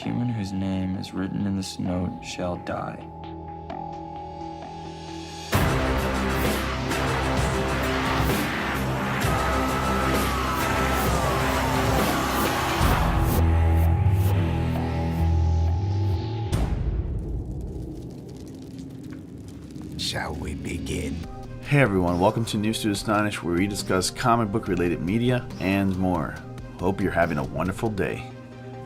human whose name is written in this note shall die. Shall we begin? Hey everyone, welcome to News to Astonish, where we discuss comic book related media and more. Hope you're having a wonderful day.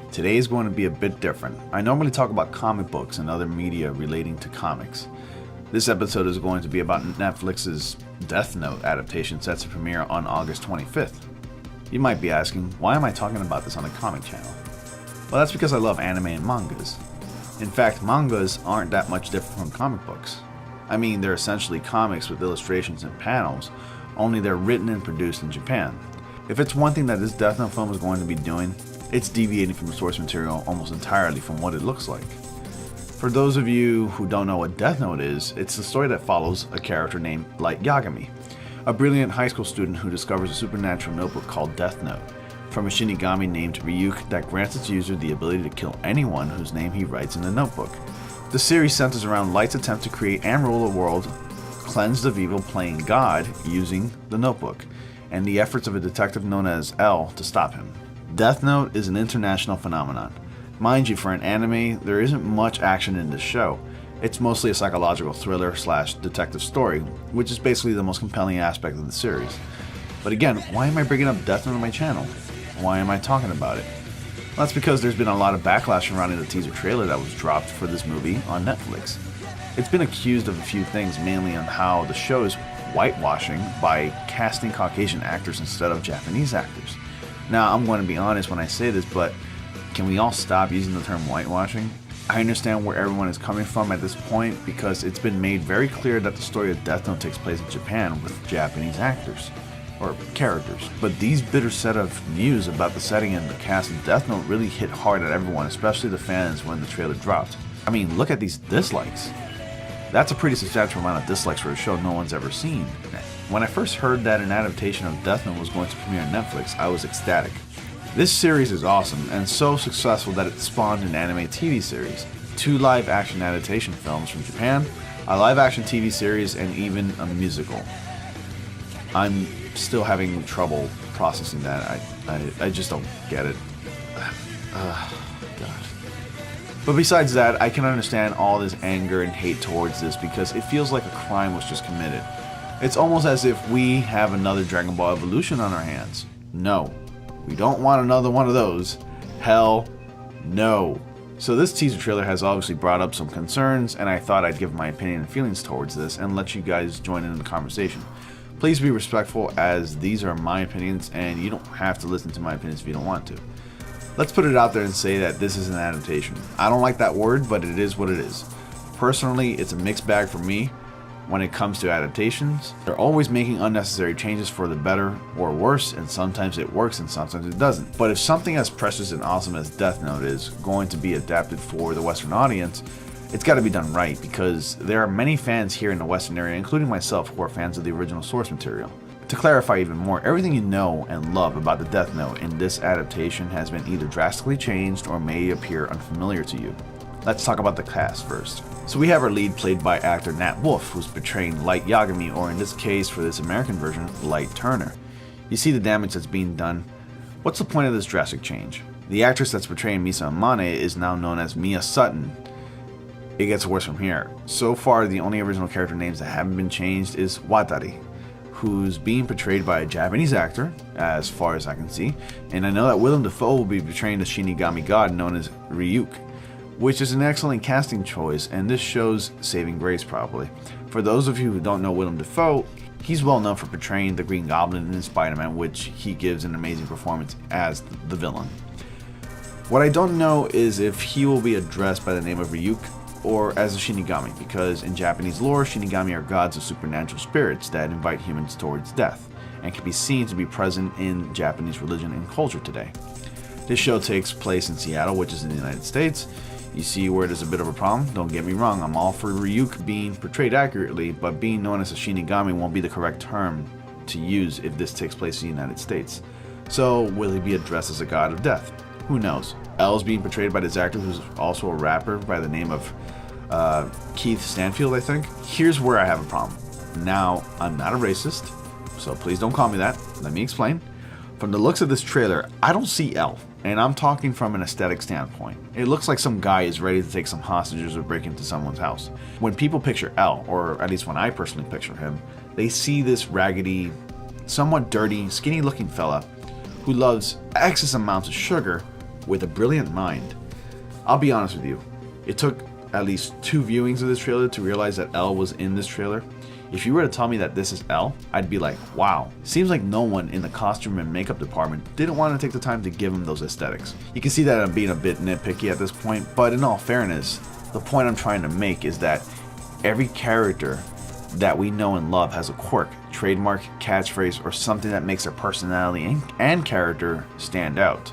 Today is going to be a bit different. I normally talk about comic books and other media relating to comics. This episode is going to be about Netflix's Death Note adaptation set to premiere on August 25th. You might be asking, why am I talking about this on the comic channel? Well, that's because I love anime and mangas. In fact, mangas aren't that much different from comic books. I mean, they're essentially comics with illustrations and panels, only they're written and produced in Japan. If it's one thing that this Death Note film is going to be doing, it's deviating from the source material almost entirely from what it looks like. For those of you who don't know what Death Note is, it's the story that follows a character named Light Yagami, a brilliant high school student who discovers a supernatural notebook called Death Note from a Shinigami named Ryuk that grants its user the ability to kill anyone whose name he writes in the notebook. The series centers around Light's attempt to create and rule a world cleansed of evil, playing God using the notebook, and the efforts of a detective known as L to stop him. Death Note is an international phenomenon. Mind you, for an anime, there isn't much action in this show. It's mostly a psychological thriller / detective story, which is basically the most compelling aspect of the series. But again, why am I bringing up Death Note on my channel? Why am I talking about it? Well, that's because there's been a lot of backlash surrounding the teaser trailer that was dropped for this movie on Netflix. It's been accused of a few things, mainly on how the show is whitewashing by casting Caucasian actors instead of Japanese actors. Now, I'm going to be honest when I say this, but can we all stop using the term whitewashing? I understand where everyone is coming from at this point because it's been made very clear that the story of Death Note takes place in Japan with Japanese actors. Or characters. But these bitter set of news about the setting and the cast of Death Note really hit hard at everyone, especially the fans when the trailer dropped. I mean, look at these dislikes. That's a pretty substantial amount of dislikes for a show no one's ever seen. When I first heard that an adaptation of Death Note was going to premiere on Netflix, I was ecstatic. This series is awesome and so successful that it spawned an anime TV series, 2 live-action adaptation films from Japan, a live-action TV series, and even a musical. I'm still having trouble processing that. I just don't get it. God. But besides that, I can understand all this anger and hate towards this because it feels like a crime was just committed. It's almost as if we have another Dragon Ball Evolution on our hands. No, we don't want another one of those. Hell no. So this teaser trailer has obviously brought up some concerns, and I thought I'd give my opinion and feelings towards this and let you guys join in the conversation. Please be respectful, as these are my opinions and you don't have to listen to my opinions if you don't want to. Let's put it out there and say that this is an adaptation. I don't like that word, but it is what it is. Personally, it's a mixed bag for me when it comes to adaptations. They're always making unnecessary changes for the better or worse, and sometimes it works and sometimes it doesn't. But if something as precious and awesome as Death Note is going to be adapted for the Western audience, it's got to be done right, because there are many fans here in the Western area, including myself, who are fans of the original source material. To clarify even more, everything you know and love about the Death Note in this adaptation has been either drastically changed or may appear unfamiliar to you. Let's talk about the cast first. So we have our lead played by actor Nat Wolff, who's portraying Light Yagami, or in this case, for this American version, Light Turner. You see the damage that's being done. What's the point of this drastic change? The actress that's portraying Misa Amane is now known as Mia Sutton. It gets worse from here. So far, the only original character names that haven't been changed is Watari, who's being portrayed by a Japanese actor, as far as I can see, and I know that Willem Dafoe will be portraying the Shinigami god known as Ryuk, which is an excellent casting choice, and this shows saving grace probably. For those of you who don't know Willem Dafoe, he's well known for portraying the Green Goblin in Spider-Man, which he gives an amazing performance as the villain. What I don't know is if he will be addressed by the name of Ryuk or as a Shinigami, because in Japanese lore, Shinigami are gods of supernatural spirits that invite humans towards death, and can be seen to be present in Japanese religion and culture today. This show takes place in Seattle, which is in the United States. You see where there's a bit of a problem? Don't get me wrong, I'm all for Ryuk being portrayed accurately, but being known as a Shinigami won't be the correct term to use if this takes place in the United States. So will he be addressed as a god of death? Who knows? L's being portrayed by this actor who's also a rapper by the name of Keith Stanfield, I think. Here's where I have a problem. Now, I'm not a racist, so please don't call me that. Let me explain. From the looks of this trailer, I don't see L, and I'm talking from an aesthetic standpoint. It looks like some guy is ready to take some hostages or break into someone's house. When people picture L, or at least when I personally picture him, they see this raggedy, somewhat dirty, skinny-looking fella who loves excess amounts of sugar with a brilliant mind. I'll be honest with you, it took at least 2 viewings of this trailer to realize that L was in this trailer. If you were to tell me that this is L, I'd be like, wow. Seems like no one in the costume and makeup department didn't want to take the time to give him those aesthetics. You can see that I'm being a bit nitpicky at this point, but in all fairness, the point I'm trying to make is that every character that we know and love has a quirk, trademark, catchphrase, or something that makes their personality and character stand out.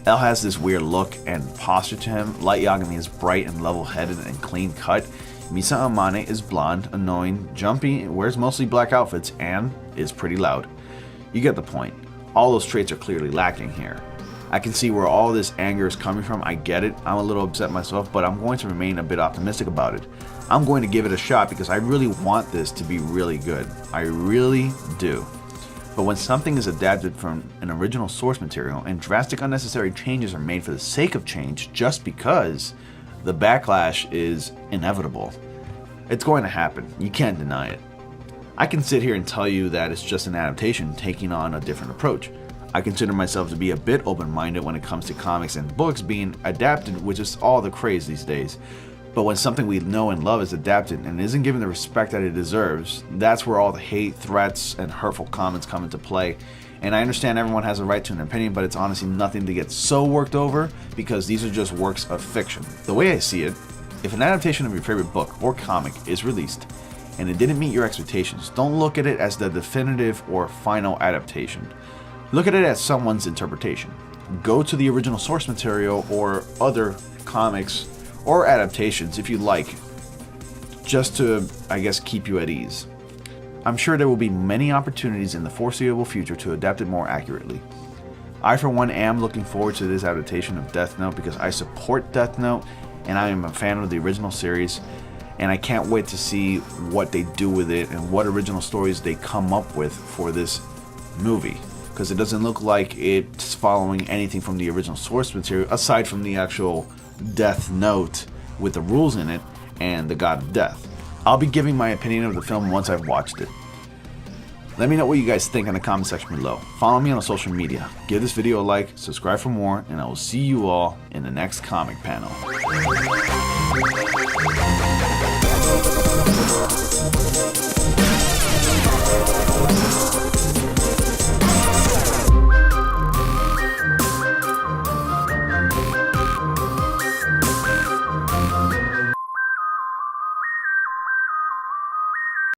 L has this weird look and posture to him. Light Yagami is bright and level-headed and clean-cut. Misa Amane is blonde, annoying, jumpy, wears mostly black outfits, and is pretty loud. You get the point. All those traits are clearly lacking here. I can see where all this anger is coming from. I get it. I'm a little upset myself, but I'm going to remain a bit optimistic about it. I'm going to give it a shot because I really want this to be really good. I really do. But when something is adapted from an original source material and drastic unnecessary changes are made for the sake of change just because, the backlash is inevitable. It's going to happen. You can't deny it. I can sit here and tell you that it's just an adaptation taking on a different approach. I consider myself to be a bit open-minded when it comes to comics and books being adapted, which is all the craze these days. But when something we know and love is adapted and isn't given the respect that it deserves, that's where all the hate, threats, and hurtful comments come into play. And I understand everyone has a right to an opinion, but it's honestly nothing to get so worked over because these are just works of fiction. The way I see it, if an adaptation of your favorite book or comic is released and it didn't meet your expectations, don't look at it as the definitive or final adaptation. Look at it as someone's interpretation. Go to the original source material or other comics or adaptations if you like, just to, I guess, keep you at ease. I'm sure there will be many opportunities in the foreseeable future to adapt it more accurately. I, for one, am looking forward to this adaptation of Death Note because I support Death Note and I am a fan of the original series, and I can't wait to see what they do with it and what original stories they come up with for this movie, because it doesn't look like it's following anything from the original source material aside from the actual Death Note with the rules in it and the God of Death. I'll be giving my opinion of the film once I've watched it. Let me know what you guys think in the comment section below. Follow me on social media. Give this video a like, subscribe for more, and I will see you all in the next comic panel.